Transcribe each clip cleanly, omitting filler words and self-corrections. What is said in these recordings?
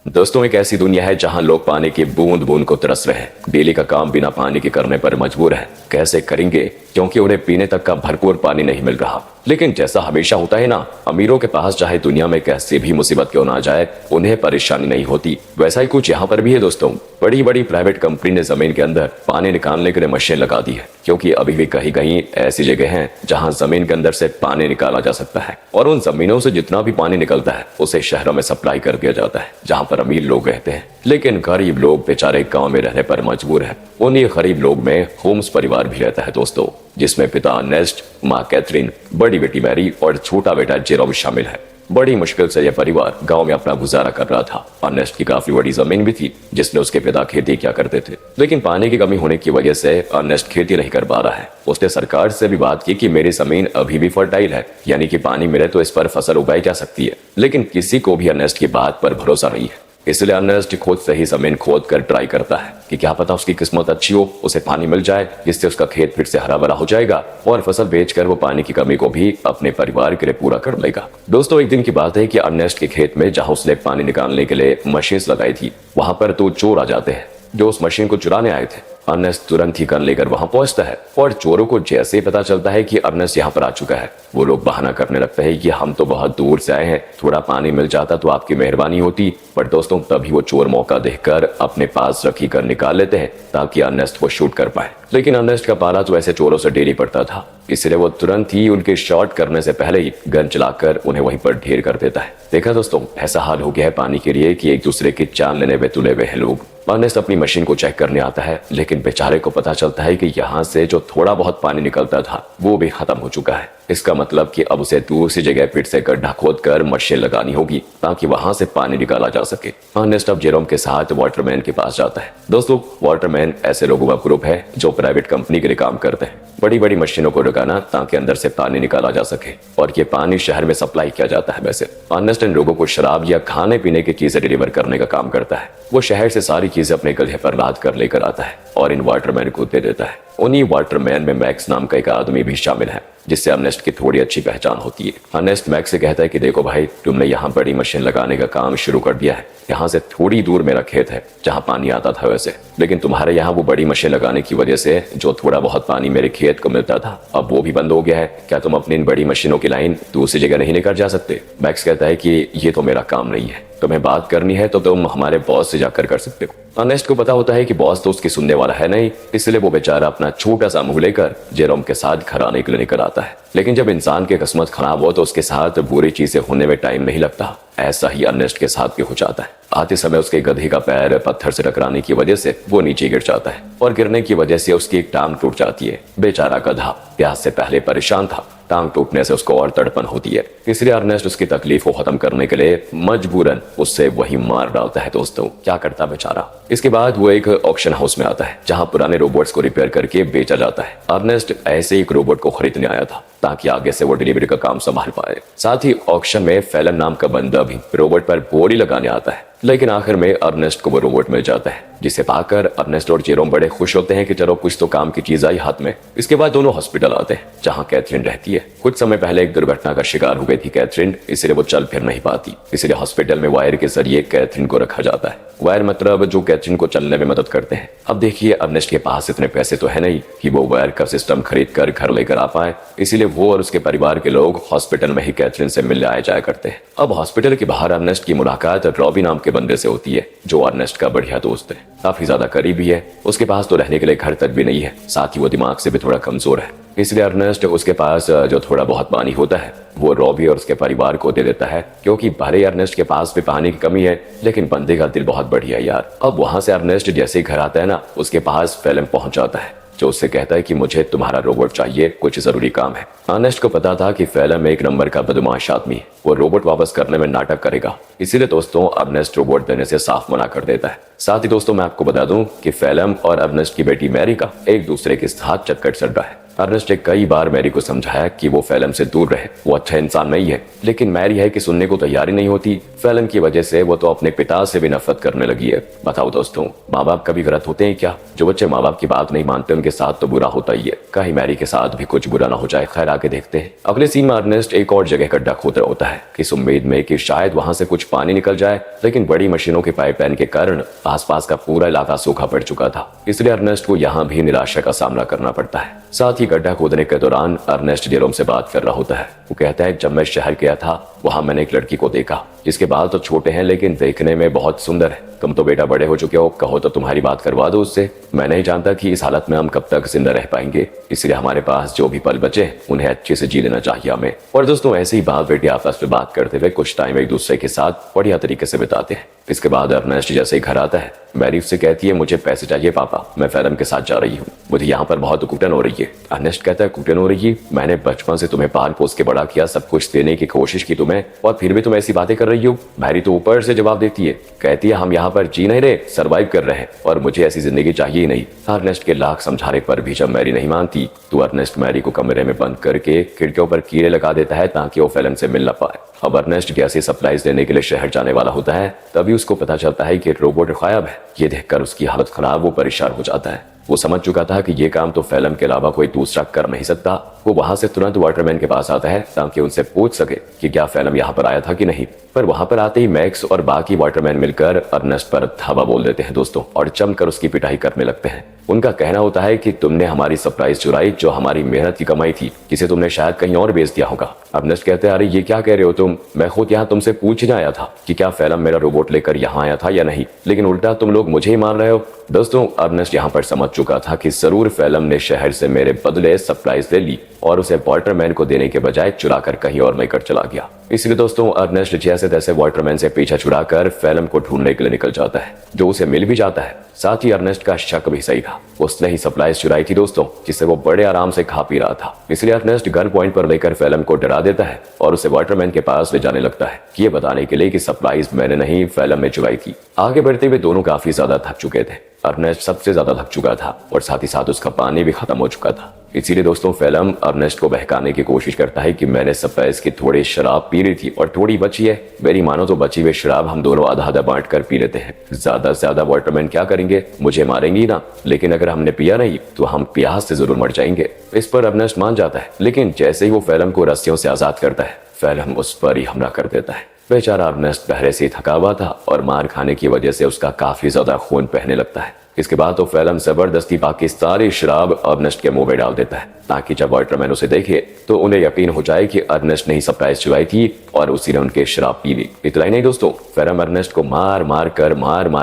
दोस्तों, एक ऐसी दुनिया है जहां लोग पानी की बूंद बूंद को तरस रहे हैं। डेली का काम बिना पानी के करने पर मजबूर है। कैसे करेंगे, क्योंकि उन्हें पीने तक का भरपूर पानी नहीं मिल रहा। लेकिन जैसा हमेशा होता है ना, अमीरों के पास चाहे दुनिया में कैसी भी मुसीबत क्यों ना जाए, उन्हें परेशानी नहीं होती। वैसा ही कुछ यहाँ पर भी है दोस्तों। बड़ी बड़ी प्राइवेट कंपनी ने जमीन के अंदर पानी निकालने के लिए मशीन लगा दी है, क्योंकि अभी भी कहीं कहीं ऐसी जगह हैं जहां जमीन के अंदर से पानी निकाला जा सकता है, और उन जमीनों से जितना भी पानी निकलता है उसे शहरों में सप्लाई कर दिया जाता है, जहां पर अमीर लोग रहते हैं। लेकिन गरीब लोग बेचारे गांव में रहने पर मजबूर है। उन्हीं गरीब लोग में होम्स परिवार भी रहता है दोस्तों, जिसमें पिता अर्नेस्ट, माँ कैथरीन, बड़ी बेटी मैरी और छोटा बेटा जेरोम शामिल है। बड़ी मुश्किल से यह परिवार गांव में अपना गुजारा कर रहा था। अर्नेस्ट की काफी बड़ी जमीन भी थी, जिसमें उसके पिता खेती किया करते थे। लेकिन पानी की कमी होने की वजह से अर्नेस्ट खेती नहीं कर पा रहा है। उसने सरकार से भी बात की कि मेरी जमीन अभी भी फर्टाइल है, यानी कि पानी मिले तो इस पर फसल उगाई जा सकती है। लेकिन किसी को भी अर्नेस्ट की बात पर भरोसा नहीं है। इसलिए अर्नेस्ट खुद से ही जमीन खोद कर ट्राई करता है कि क्या पता उसकी किस्मत अच्छी हो, उसे पानी मिल जाए, जिससे उसका खेत फिर से हरा भरा हो जाएगा और फसल बेचकर वो पानी की कमी को भी अपने परिवार के लिए पूरा कर लेगा। दोस्तों, एक दिन की बात है कि अर्नेस्ट के खेत में जहां उसने पानी निकालने के लिए मशीन लगाई थी, वहां पर तो चोर आ जाते हैं जो उस मशीन को चुराने आए थे। अर्नेस्ट तुरंत ही गन लेकर वहां पहुंचता है, और चोरों को जैसे ही पता चलता है कि अर्नेस्ट यहाँ पर आ चुका है, वो लोग बहाना करने लगते हैं कि हम तो बहुत दूर से आए हैं, थोड़ा पानी मिल जाता तो आपकी मेहरबानी होती। पर दोस्तों, तभी वो चोर मौका देखकर अपने पास रखी गन निकाल लेते हैं ताकि अर्नेस्ट को शूट कर पाए। लेकिन अर्नेस्ट का पाला तो ऐसे चोरों से डेली पड़ता था, इसलिए वो तुरंत ही उनके शॉट करने से पहले ही गन चलाकर उन्हें वहीं पर ढेर कर देता है। देखा दोस्तों, ऐसा हाल हो गया है पानी के लिए कि एक दूसरे की जान लेने में तुले हुए हैं लोग। अर्नेस्ट अपनी मशीन को चेक करने आता है, लेकिन बेचारे को पता चलता है कि यहाँ से जो थोड़ा बहुत पानी निकलता था वो भी खत्म हो चुका है। इसका मतलब कि अब उसे दूसरी जगह फिर से गड्ढा खोदकर मशीन लगानी होगी ताकि वहां से पानी निकाला जा सके। अर्नेस्ट अब जेरोम के साथ वाटरमैन के पास जाता है। दोस्तों, वाटरमैन ऐसे लोगों का ग्रुप है जो प्राइवेट कंपनी के लिए काम करते हैं, बड़ी बड़ी मशीनों को लगाना ताकि अंदर से पानी निकाला जा सके, और ये पानी शहर में सप्लाई किया जाता है। वैसे अर्नेस्ट इन लोगों को शराब या खाने पीने की चीजें डिलीवर करने का काम करता है। वो शहर से सारी चीजें अपने गधे पर लाद कर लेकर आता है और इन वाटरमैन को दे देता है। उन्हीं वाटरमैन में मैक्स नाम का एक आदमी भी शामिल है, जिससे अर्नेस्ट की थोड़ी अच्छी पहचान होती है। अर्नेस्ट मैक्स से कहता है कि देखो भाई, तुमने यहाँ बड़ी मशीन लगाने का काम शुरू कर दिया है। यहाँ से थोड़ी दूर मेरा खेत है जहाँ पानी आता था वैसे, लेकिन तुम्हारे यहाँ वो बड़ी मशीन लगाने की वजह से जो थोड़ा बहुत पानी मेरे खेत को मिलता था, अब वो भी बंद हो गया है। क्या तुम अपनी इन बड़ी मशीनों की लाइन दूसरी जगह नहीं लेकर जा सकते? मैक्स कहता है कि ये तो मेरा काम नहीं है, तुम्हें बात करनी है तो तुम हमारे बॉस से जाकर कर सकते हो। अर्नेस्ट को पता होता है कि बॉस तो उसकी सुनने वाला है नहीं, इसलिए वो बेचारा अपना छोटा सा मुंह लेकर जेरोम के साथ घर आने के लिए निकल आता है। लेकिन जब इंसान की किस्मत खराब हो तो उसके साथ बुरी चीजें होने में टाइम नहीं लगता। ऐसा ही अर्नेस्ट के साथ भी हो जाता है। आते समय उसके गधे का पैर पत्थर से टकराने की वजह से वो नीचे गिर जाता है, और गिरने की वजह से उसकी एक टांग टूट जाती है। बेचारा गधा प्यास से पहले परेशान था, टांग टूटने से उसको और तड़पन होती है, इसलिए अर्नेस्ट उसकी तकलीफ को खत्म करने के लिए मजबूरन उससे वही मार डालता है। दोस्तों, क्या करता बेचारा। इसके बाद वो एक ऑक्शन हाउस में आता है जहां पुराने रोबोट्स को रिपेयर करके बेचा जाता है। अर्नेस्ट ऐसे एक रोबोट को खरीदने आया था ताकि आगे से वो डिलीवरी का काम संभाल पाए। साथ ही ऑक्शन में फैलन नाम का बंदा भी रोबोट पर बोरी लगाने आता है, लेकिन आखिर में अर्नेस्ट को वो रोबोट मिल जाता है, जिसे पाकर अर्नेस्ट और जेरोम बड़े खुश होते हैं कि चलो कुछ तो काम की चीज आई हाथ में। इसके बाद दोनों हॉस्पिटल आते हैं जहां कैथरीन रहती है। कुछ समय पहले एक दुर्घटना का शिकार हो गई थी कैथरीन, इसलिए वो चल फिर नहीं पाती, इसलिए हॉस्पिटल में वायर के जरिए कैथरीन को रखा जाता है। वायर मतलब जो कैथरीन को चलने में मदद करते हैं। अब देखिए, अर्नेस्ट के पास इतने पैसे तो है नहीं कि वो वायर का सिस्टम खरीद कर घर लेकर आ पाए, इसीलिए वो और उसके परिवार के लोग हॉस्पिटल में ही कैथरीन से मिलने आए जाया करते हैं। अब हॉस्पिटल के बाहर अर्नेस्ट की मुलाकात रॉबी नाम के बंदे से होती है, जो अर्नेस्ट का बढ़िया दोस्त है, काफी ज्यादा करीबी है। उसके पास तो रहने के लिए घर तक भी नहीं है, साथ ही वो दिमाग से भी थोड़ा कमजोर है, इसलिए अर्नेस्ट उसके पास जो थोड़ा बहुत पानी होता है वो रॉबी और उसके परिवार को दे देता है, क्योंकि भले अर्नेस्ट के पास भी पानी की कमी है, लेकिन बंदे का दिल बहुत बढ़िया यार। अब वहां से अर्नेस्ट जैसे ही घर आता है ना, उसके पास फैलन पहुंच जाता है, जो उससे कहता है कि मुझे तुम्हारा रोबोट चाहिए, कुछ जरूरी काम है। अर्नेस्ट को पता था कि फैलन एक नंबर का बदमाश आदमी है, वो रोबोट वापस करने में नाटक करेगा, इसीलिए दोस्तों अर्नेस्ट रोबोट देने से साफ मना कर देता है। साथ ही दोस्तों मैं आपको बता दूं कि फैलन और अर्नेस्ट की बेटी मैरी का एक दूसरे के साथ चक्कर चल रहा है। अर्नेस्ट ने कई बार मैरी को समझाया कि वो फैलम से दूर रहे, वो अच्छा इंसान नहीं है, लेकिन मैरी है कि सुनने को तैयार ही नहीं होती। फैलम की वजह से वो तो अपने पिता से भी नफरत करने लगी है। बताओ दोस्तों, माँ बाप कभी गलत होते हैं क्या? जो बच्चे माँ बाप की बात नहीं मानते उनके साथ तो बुरा होता ही है, कहीं मैरी के साथ भी कुछ बुरा ना हो जाए। खैर आगे देखते हैं। अगले सीन में अर्नेस्ट एक और जगह गड्ढा खोद रहा होता है, इस उम्मीद में कि शायद वहां से कुछ पानी निकल जाए, लेकिन बड़ी मशीनों के पाइपलाइन के कारण आसपास का पूरा इलाका सूखा पड़ चुका था। इसलिए अर्नेस्ट को यहाँ भी निराशा का सामना करना पड़ता है। साथ ही गड्ढा खोदने के दौरान अर्नेस्ट जेरोम से बात कर रहा होता है। वो कहता है, जब मैं शहर गया था वहां मैंने एक लड़की को देखा, जिसके बाल तो छोटे हैं लेकिन देखने में बहुत सुंदर है। तुम तो बेटा बड़े हो चुके हो, कहो तो तुम्हारी बात करवा दो उससे। मैं नहीं जानता कि इस हालत में हम कब तक जिंदा रह पाएंगे, इसलिए हमारे पास जो भी पल बचे उन्हें अच्छे से जी लेना चाहिए हमें। और दोस्तों ऐसे ही बाप बेटी आपस में बात करते हुए कुछ टाइम एक दूसरे के साथ बढ़िया तरीके से बिताते हैं। इसके बाद अर्नेस्ट जैसे ही घर आता है, मैरी उससे कहती है, मुझे पैसे चाहिए पापा, मैं फैलम के साथ जा रही हूँ, मुझे यहाँ पर बहुत घुटन हो रही है। अर्नेस्ट कहता है, घुटन हो रही है? मैंने बचपन से तुम्हें पाल पोस के बड़ा किया, सब कुछ देने की कोशिश की तुम्हें, और फिर भी तुम ऐसी बातें कर रही हो। मैरी तो ऊपर से जवाब देती है, कहती है, हम यहाँ पर जी नहीं रहे, सर्वाइव कर रहे हैं, और मुझे ऐसी जिंदगी चाहिए ही नहीं। अर्नेस्ट के लाख समझाने पर भी जब मैरी नहीं मानती तो अर्नेस्ट मैरी को कमरे में बंद करके खिड़कियों पर कीड़े लगा देता है ताकि वो फैलम से मिल न पाए। अब अर्नेस्ट गैसी सप्लाईज देने के लिए शहर जाने वाला होता है, तभी उसको पता चलता है कि रोबोट गायब है। ये देखकर उसकी हालत खराब, वो परेशान हो जाता है। वो समझ चुका था कि ये काम तो फैलम के अलावा कोई दूसरा कर नहीं सकता। वो वहां से तुरंत वाटरमैन के पास आता है ताकि उनसे पूछ सके कि क्या फैलम यहाँ पर आया था कि नहीं। पर वहां पर आते ही मैक्स और बाकी वाटरमैन मिलकर अर्नेस्ट पर धावा बोल देते हैं दोस्तों, और जमकर उसकी पिटाई करने लगते हैं। उनका कहना होता है कि तुमने हमारी सरप्राइज चुराई, जो हमारी मेहनत की कमाई थी, जिसे तुमने शायद कहीं और बेच दिया होगा। अर्नेस्ट कहते हैं, अरे ये क्या कह रहे हो तुम, मैं खुद यहाँ तुमसे पूछने आया था कि क्या फैलम मेरा रोबोट लेकर यहाँ आया था या नहीं, लेकिन उल्टा तुम लोग मुझे ही मान रहे हो। दोस्तों अर्नेस्ट यहाँ पर समझ चुका था कि जरूर फैलम ने शहर से मेरे बदले सरप्राइज ले ली और उसे वाटरमैन को देने के बजाय चुराकर कहीं और लेकर चला गया। इसलिए दोस्तों अर्नेस्ट जैसे तैसे वाटरमैन से पीछा छुड़ाकर फैलम को ढूंढने के लिए निकल जाता है, जो उसे मिल भी जाता है। साथ ही अर्नेस्ट का शक भी सही था, उसने ही सप्लाईज चुराई थी दोस्तों, जिससे वो बड़े आराम से खा पी रहा था। इसलिए अर्नेस्ट गन पॉइंट पर लेकर फैलम को डरा देता है और उसे वाटरमैन के पास ले जाने लगता है, ये बताने के लिए कि सप्लाईज मैंने नहीं फैलम ने चुराई थी। आगे बढ़ते हुए दोनों काफी ज्यादा थक चुके थे। अर्नेस्ट सबसे ज्यादा थक चुका था और साथ ही साथ उसका पानी भी खत्म हो चुका था। इसीलिए दोस्तों फैलम अर्नेस्ट को बहकाने की कोशिश करता है कि मैंने सरप्राइज की थोड़ी शराब पी ली थी और थोड़ी बची है, मेरी मानो तो बची हुई शराब हम दोनों आधा आधा बांट कर पी लेते हैं। ज्यादा से ज्यादा वाटरमैन क्या करेंगे, मुझे मारेंगे ही ना, लेकिन अगर हमने पिया नहीं तो हम प्यास से जरूर मर जाएंगे। इस पर अर्नेस्ट मान जाता है, लेकिन जैसे ही वो फैलम को रस्सियों से आजाद करता है, फैलम उस पर ही हमला कर देता है। बेचारा अर्नेस्ट पहले से थका हुआ था और मार खाने की वजह से उसका काफी ज्यादा खून बहने लगता है। इसके बाद तो फैलम जबरदस्ती पाकिस्तानी शराब अर्नेस्ट के मुंह में डाल देता है, ताकि जब वाटरमैन उसे देखे तो उन्हें यकीन हो जाए कि अर्नेस्ट ने ही सरप्राइज चुराई थी और उसी ने उनके शराब पी ली। इतना ही नहीं दोस्तों, फैलम अर्नेस्ट को मार मार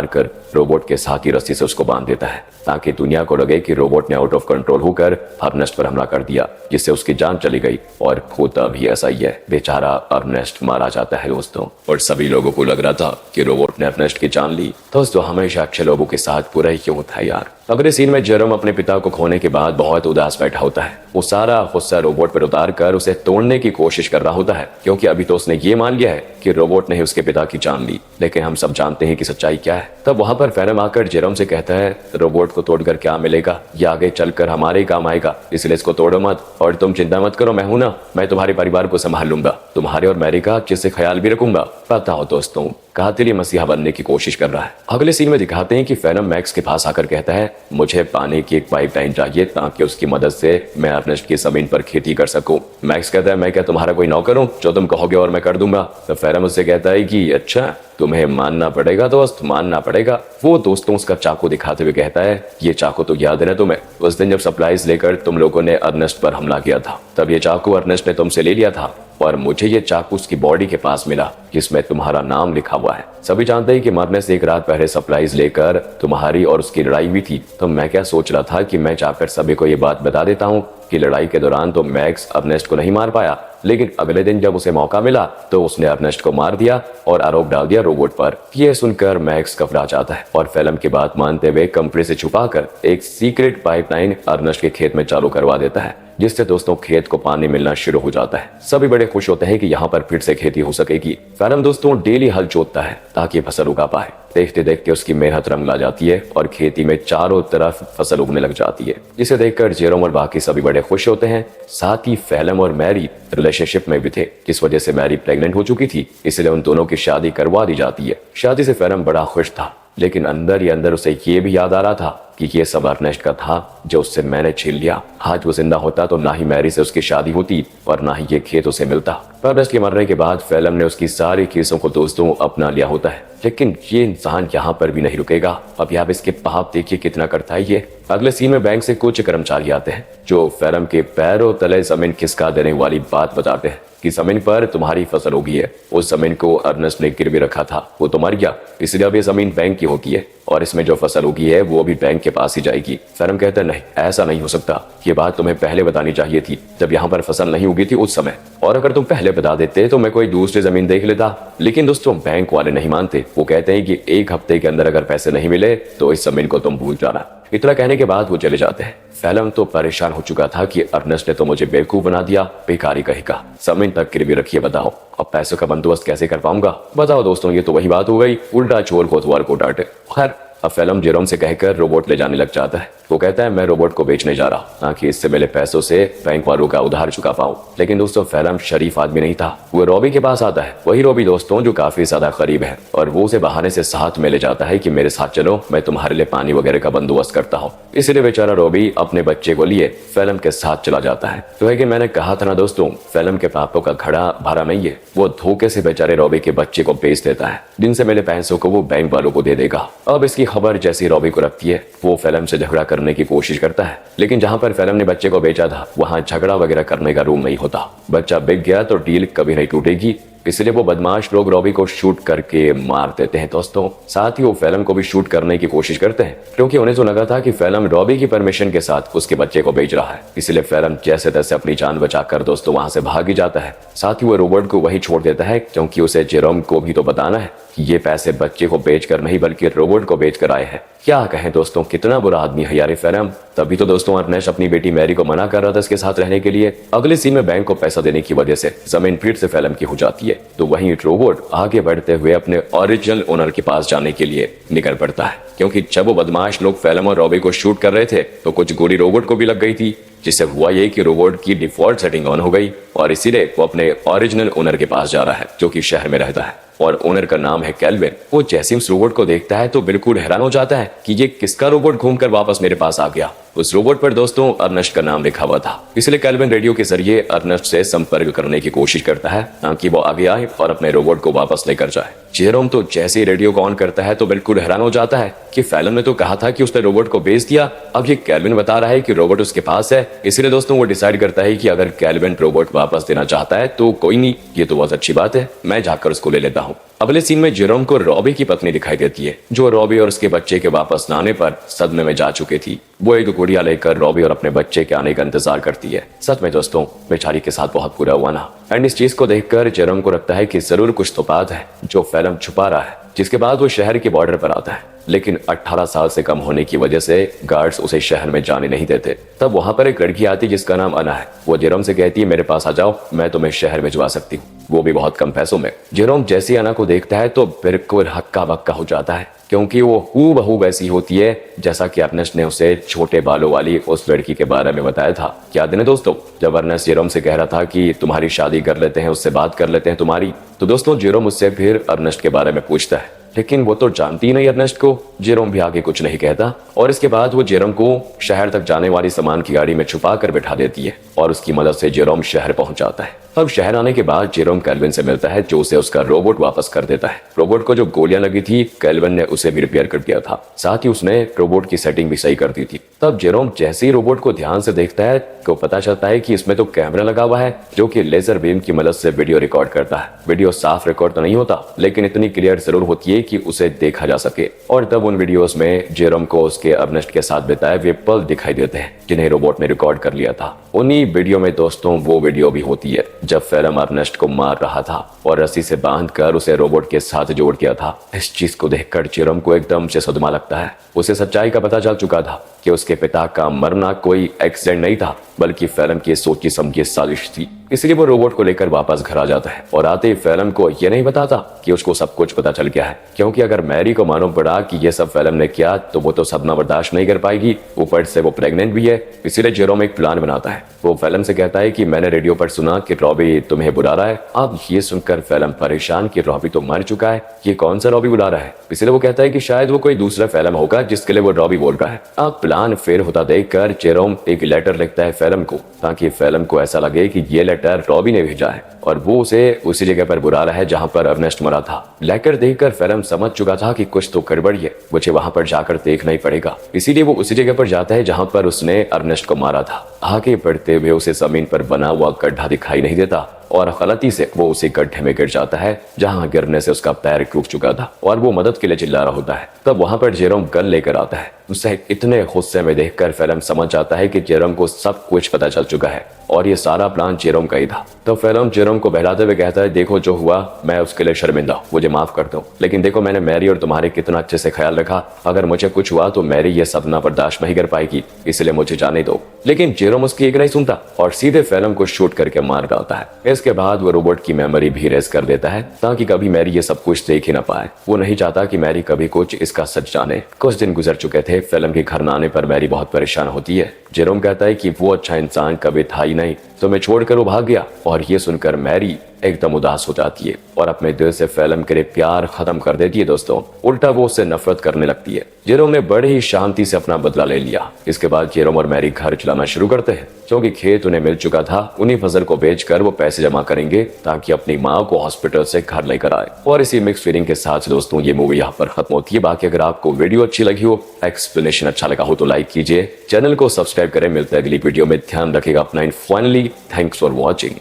कर रोबोट के साथ ही रस्सी से उसको बांध देता है, ताकि दुनिया को लगे कि रोबोट ने आउट ऑफ कंट्रोल होकर अर्नेस्ट पर हमला कर दिया, जिससे उसकी जान चली गई। और होता भी ऐसा ही है, बेचारा अर्नेस्ट मारा जाता है दोस्तों। और सभी लोगों को लग रहा था कि रोबोट ने अर्नेस्ट की जान ली। दोस्तों हमेशा अच्छे लोगों के साथ बुरा ही क्यों होता है यार। अगले सीन में जेरोम अपने पिता को खोने के बाद बहुत उदास बैठा होता है। वो सारा गुस्सा रोबोट पर उतार कर उसे तोड़ने की कोशिश कर रहा होता है, क्योंकि अभी तो उसने ये मान लिया है कि रोबोट ने ही उसके पिता की जान ली। लेकिन हम सब जानते हैं कि सच्चाई क्या है। तब वहां पर फैलम आकर जेरोम से कहता है, रोबोट को तोड़कर क्या मिलेगा, ये आगे चलकर हमारे ही काम आएगा, इसलिए इसको तोड़ो मत, और तुम चिंता मत करो, मैं हूं ना, मैं तुम्हारे परिवार को संभाल लूंगा, तुम्हारे और मैरी का अच्छे से ख्याल भी रखूंगा। पता हो दोस्तों, कातिल मसीहा बनने की कोशिश कर रहा है। अगले सीन में दिखाते हैं कि फैलम मैक्स के पास आकर कहता है, मुझे पानी की एक पाइपलाइन चाहिए ताकि उसकी मदद से मैं अर्नेस्ट की जमीन पर खेती कर सकूं। मैक्स कहता है, मैं क्या तुम्हारा कोई नौकर हूं, जो तुम कहोगे और मैं कर दूंगा। तो फैलम उससे कहता है कि अच्छा, तुम्हें मानना पड़ेगा दोस्त, मानना पड़ेगा। वो दोस्तों उसका चाकू दिखाते हुए कहता है, ये चाकू तो याद है ना तुम्हें, उस दिन जब सप्लाईज लेकर तुम लोगों ने अर्नेस्ट पर हमला किया था, तब ये चाकू अर्नेस्ट ने तुमसे ले लिया था और मुझे ये चाकू उसकी बॉडी के पास मिला जिसमें तुम्हारा नाम लिखा हुआ है। सभी जानते हैं कि मरने से एक रात पहले सप्लाईज लेकर तुम्हारी और उसकी लड़ाई हुई थी। तो मैं क्या सोच रहा था कि मैं जाकर सभी को ये बात बता देता हूँ कि लड़ाई के दौरान तो मैक्स अर्नेस्ट को नहीं मार पाया, लेकिन अगले दिन जब उसे मौका मिला तो उसने अर्नेस्ट को मार दिया और आरोप डाल दिया रोबोट पर। यह सुनकर मैक्स घबरा जाता है और फैलम की बात मानते हुए कंपनी से छुपाकर एक सीक्रेट पाइपलाइन अर्नेस्ट के खेत में चालू करवा देता है, जिससे दोस्तों खेत को पानी मिलना शुरू हो जाता है। सभी बड़े खुश होते हैं कि यहाँ पर फिर से खेती हो सकेगी। फैलम दोस्तों डेली हल जोतता है ताकि फसल उगा पाए देखते देखते उसकी मेहनत रंग ला जाती है और खेती में चारों तरफ फसल उगने लग जाती है, जिसे देखकर जेरोम और बाकी सभी बड़े खुश होते हैं। साथ ही फेलम और मैरी रिलेशनशिप में भी थे, जिस वजह से मैरी प्रेग्नेंट हो चुकी थी, इसलिए उन दोनों की शादी करवा दी जाती है। शादी से फेलम बड़ा खुश था, लेकिन अंदर ही अंदर उसे ये भी याद आ रहा था कि ये सब अर्नेस्ट का था जो उससे मैंने छीन लिया। आज वो जिंदा होता तो ना ही मैरी से उसकी शादी होती और ना ही ये खेत उसे मिलता। अर्नेस्ट के मरने के बाद फेलम ने उसकी सारी चीजों को दोस्तों अपना लिया होता है, लेकिन ये इंसान यहाँ पर भी नहीं रुकेगा। अब आप इसके पाप देखिए कितना करता है ये। अगले सीन में बैंक से कुछ कर्मचारी आते हैं जो फेलम के पैरों तले जमीन खिसका देने वाली बात बताते हैं कि जमीन पर तुम्हारी फसल होगी है। उस जमीन को अर्नेस्ट ने गिरवी रखा था, वो तो मर गया, इसलिए अब ये जमीन बैंक की होगी है और इसमें जो फसल होगी है वो भी बैंक के पास ही जाएगी। फेलम कहता है नहीं, ऐसा नहीं हो सकता, ये बात तुम्हें पहले बतानी चाहिए थी जब यहाँ पर फसल नहीं उगी थी उस समय, और अगर तुम पहले बता देते तो मैं कोई दूसरी जमीन देख लेता। लेकिन दोस्तों बैंक वाले नहीं मानते, वो कहते हैं कि 1 हफ्ते के अंदर अगर पैसे नहीं मिले तो इस जमीन को तुम भूल जाना। इतना कहने के बाद वो चले जाते हैं। फेलम तो परेशान हो चुका था कि अर्नेस्ट ने तो मुझे बेवकूफ बना दिया, बेकारी कहेगा, जमीन तक गिरवी रखिए, बताओ अब पैसों का बंदोबस्त कैसे कर पाऊंगा। बताओ दोस्तों, ये तो वही बात हो गई, उल्टा चोर कोतवाल को डांटे। खैर अब फेलम जेरोम से कहकर रोबोट ले जाने लग जाता है। वो कहता है मैं रोबोट को बेचने जा रहा हूँ ताकि इससे मिले पैसों से बैंक वालों का उधार चुका पाऊं। लेकिन दोस्तों फेलम शरीफ आदमी नहीं था, वो रॉबी के पास आता है। वही रॉबी दोस्तों जो काफी ज्यादा करीब है, और वो उसे बहाने से साथ में ले जाता है कि मेरे साथ चलो, मैं तुम्हारे लिए पानी वगैरह का बंदोबस्त करता हूँ। इसलिए बेचारा रॉबी अपने बच्चे को लिए फेलम के साथ चला जाता है। तो है कि मैंने कहा था ना दोस्तों, फेलम के पापों का घड़ा भरा नहीं है। वो धोखे से बेचारे रॉबी के बच्चे को बेच देता है, जिनसे मिले पैसों को वो बैंक वालों को दे देगा। अब इसकी खबर जैसी रॉबी को रखती है, वो फेलम से झगड़ा करने की कोशिश करता है, लेकिन जहां पर फेलम ने बच्चे को बेचा था वहां झगड़ा वगैरह करने का रूम नहीं होता। बच्चा बिक गया तो डील कभी नहीं टूटेगी, इसलिए वो बदमाश लोग रॉबी को शूट करके मार देते हैं दोस्तों। साथ ही वो फेलम को भी शूट करने की कोशिश करते हैं, क्योंकि उन्हें तो लगा था कि फेलम रॉबी की परमिशन के साथ उसके बच्चे को बेच रहा है। इसलिए फेलम जैसे तैसे अपनी जान बचाकर दोस्तों वहां से भाग ही जाता है। साथ ही वो रोबोट को वही छोड़ देता है, क्योंकि उसे जेरोम को भी तो बताना है कि ये पैसे बच्चे को बेचकर नहीं बल्कि रोबोट को बेचकर आए हैं। क्या कहें दोस्तों, कितना बुरा आदमी है यार फेलम। तभी तो दोस्तों अर्नेस्ट अपनी बेटी मैरी को मना कर रहा था इसके साथ रहने के लिए। अगले सीन में बैंक को पैसा देने की वजह से जमीन फिर से फेलम की हो जाती है, तो वहीं रोबोट आगे बढ़ते हुए अपने ओरिजिनल ओनर के पास जाने के लिए निकल पड़ता है, क्योंकि जब वो बदमाश लोग फेलम और रॉबी को शूट कर रहे थे तो कुछ गोली रोबोट को भी लग गई थी, जिससे हुआ ये कि रोबोट की डिफॉल्ट सेटिंग ऑन हो गई और इसीलिए वो अपने ओरिजिनल ओनर के पास जा रहा है जो कि शहर में रहता है और ओनर का नाम है कैल्विन। वो जैसे उस रोबोट को देखता है तो बिल्कुल हैरान हो जाता है कि ये किसका रोबोट घूमकर वापस मेरे पास आ गया। उस रोबोट पर दोस्तों अर्नेस्ट का नाम लिखा हुआ था, इसलिए कैल्विन रेडियो के जरिए अर्नेस्ट से संपर्क करने की कोशिश करता है ताकि वो आगे आए और अपने रोबोट को वापस लेकर जाए। जेरोम तो जैसे ही रेडियो को ऑन करता है तो बिल्कुल हैरान हो जाता है कि फेलम ने तो कहा था कि उसने रोबोट को बेच दिया, अब ये कैल्विन बता रहा है कि रोबोट उसके पास है। इसलिए दोस्तों वो डिसाइड करता है कि अगर कैल्विन रोबोट वापस देना चाहता है तो कोई नहीं, ये तो बहुत अच्छी बात है, मैं जाकर उसको ले लेता हूँ। अगले सीन में जेरोम को रॉबी की पत्नी दिखाई देती है, जो रॉबी और उसके बच्चे के वापस न आने पर सदमे में जा चुकी थी। वो एक गुड़िया लेकर रॉबी और अपने बच्चे के आने का इंतजार करती है। सच में दोस्तों बेचारी के साथ बहुत बुरा हुआ ना। एंड इस चीज को देखकर जेरोम को लगता है कि जरूर कुछ तो बात है जो फेलम छुपा रहा है। जिसके बाद वो शहर के बॉर्डर पर आता है, लेकिन 18 साल से कम होने की वजह से गार्ड्स उसे शहर में जाने नहीं देते। तब वहां पर एक लड़की आती जिसका नाम अना है। वो जेरोम से कहती है मेरे पास आ जाओ, मैं तुम्हें शहर भिजवा सकती हूँ, वो भी बहुत कम पैसों में। जेरोम जैसे अना को देखता है तो बिल्कुल हक्का बक्का हो जाता है, क्योंकि वो हूबहू वैसी होती है जैसा कि अर्नेस्ट ने उसे छोटे बालों वाली उस लड़की के बारे में बताया था। क्या दिन है दोस्तों, जब अर्नेस्ट जेरोम से कह रहा था कि तुम्हारी शादी कर लेते हैं, उससे बात कर लेते हैं तुम्हारी, तो दोस्तों जेरोम उससे फिर अर्नेस्ट के बारे में पूछता है, लेकिन वो तो जानती नहीं अर्नेस्ट को। जेरोम भी आगे कुछ नहीं कहता और इसके बाद वो जेरोम को शहर तक जाने वाली सामान की गाड़ी में छुपा कर बैठा देती है और उसकी मदद से जेरोम शहर पहुंच जाता है। अब शहर आने के बाद जेरोम कैल्विन से मिलता है, जो उसे उसका रोबोट वापस कर देता है। रोबोट को जो गोलियां लगी थी कैल्विन ने उसे भी रिपेयर कर दिया था, साथ ही उसने रोबोट की सेटिंग भी सही कर दी थी। तब जेरोम जैसे ही रोबोट को ध्यान से देखता है तो पता चलता है कि इसमें तो कैमरा लगा हुआ है जो कि लेजर बीम की मदद से वीडियो रिकॉर्ड करता है। वीडियो साफ रिकॉर्ड तो नहीं होता, लेकिन इतनी क्लियर जरूर होती है कि उसे देखा जा सके। और तब उन वीडियोस में जेरोम को उसके अर्नेस्ट के साथ बिताए वे पल दिखाई देते हैं जिन्हें रोबोट ने रिकॉर्ड कर लिया था। उन्हीं वीडियो में दोस्तों वो वीडियो भी होती है जब फेलम अर्नेस्ट को मार रहा था और रस्सी से बांधकर उसे रोबोट के साथ जोड़ दिया था। इस चीज को देखकर जेरोम को एकदम से सदमा लगता है। उसे सच्चाई का पता चल चुका था कि उसके पिता का मरना कोई एक्सीडेंट नहीं था, बल्कि फेलम की सोची समझी साजिश थी। इसलिए वो रोबोट को लेकर वापस घर आ जाता है और आते ही फिल्म को ये नहीं बताता कि उसको सब कुछ पता चल गया है, क्योंकि अगर मैरी को मालूम पड़ा कि ये सब फिल्म ने किया तो वो तो सदमा बर्दाश्त नहीं कर पाएगी। ऊपर से वो प्रेग्नेंट भी है। इसीलिए जेरोम एक प्लान बनाता है। वो फिल्म से कहता है कि मैंने रेडियो पर सुना कि रॉबी तुम्हें बुला रहा है। अब ये सुनकर फिल्म परेशान कि रॉबी तो मर चुका है, ये कौन सा रॉबी बुला रहा है। इसलिए वो कहता है कि शायद वो कोई दूसरा फिल्म होगा जिसके लिए वो रॉबी बोल रहा है। अब प्लान फेल होता देखकर जेरोम एक लेटर लिखता है फिल्म को, ताकि फिल्म को ऐसा लगे कि ये लेटर रॉबी ने भेजा है और वो उसे उसी जगह पर बुला रहा है जहां पर अर्नेस्ट मरा था। लेटर देखकर फिल्म समझ चुका था कि कुछ तो गड़बड़ी है, मुझे वहां पर जाकर देखना ही पड़ेगा। इसीलिए वो उसी जगह पर जाता है जहां पर उसने अर्नेस्ट को मारा था। आगे बढ़ते हुए उसे जमीन पर बना हुआ गड्ढा दिखाई नहीं देता और गलती से वो उसी गड्ढे में गिर जाता है जहां गिरने से उसका पैर टूट चुका था और वो मदद के लिए चिल्ला रहा होता है। तब वहां पर जेरोम गन लेकर आता है। उसे इतने गुस्से में देखकर फिल्म समझ जाता है कि जेरोम को सब कुछ पता चल चुका है और ये सारा प्लान जेरोम का ही था। तो फिल्म जेरोम को बहलाते हुए कहता है, देखो जो हुआ मैं उसके लिए शर्मिंदा हूँ, मुझे माफ कर दो, लेकिन देखो मैंने मैरी और तुम्हारे कितना अच्छे से ख्याल रखा। अगर मुझे कुछ हुआ तो मैरी ये सदमा बर्दाश्त नहीं कर पाएगी, इसलिए मुझे जाने दो। लेकिन जेरोम उसकी एक नहीं सुनता और सीधे फिल्म को शूट करके मार डालता है। इसके बाद वो रोबोट की मेमोरी भी रेस कर देता है ताकि कभी मैरी ये सब कुछ देख ही ना पाए। वो नहीं चाहता कि मैरी कभी कुछ इसका सच जाने। कुछ दिन गुजर चुके थे। फिल्म के घर न आने पर मैरी बहुत परेशान होती है। जेरोम कहता है कि वो अच्छा इंसान कभी था ही नहीं, तो मैं छोड़कर वो भाग गया। और ये सुनकर मैरी एकदम उदास हो जाती है और अपने दिल से फिल्म के लिए प्यार खत्म कर देती है। दोस्तों, उल्टा वो उससे नफरत करने लगती है। जेरोम ने बड़े ही शांति से अपना बदला ले लिया। इसके बाद जेरोम और मैरी घर चलाना शुरू करते हैं, क्योंकि खेत उन्हें मिल चुका था। उन्हीं फसल को बेचकर वो पैसे जमा करेंगे ताकि अपनी माँ को हॉस्पिटल से घर लेकर आए। और इसी मिक्स फीलिंग के साथ दोस्तों ये मूवी यहाँ पर खत्म होती है। बाकी अगर आपको वीडियो अच्छी लगी हो, एक्सप्लेनेशन अच्छा लगा हो तो लाइक कीजिए, चैनल को सब्सक्राइब करें। मिलते हैं अगली वीडियो में। ध्यान रखिएगा अपना। Finally thanks for watching.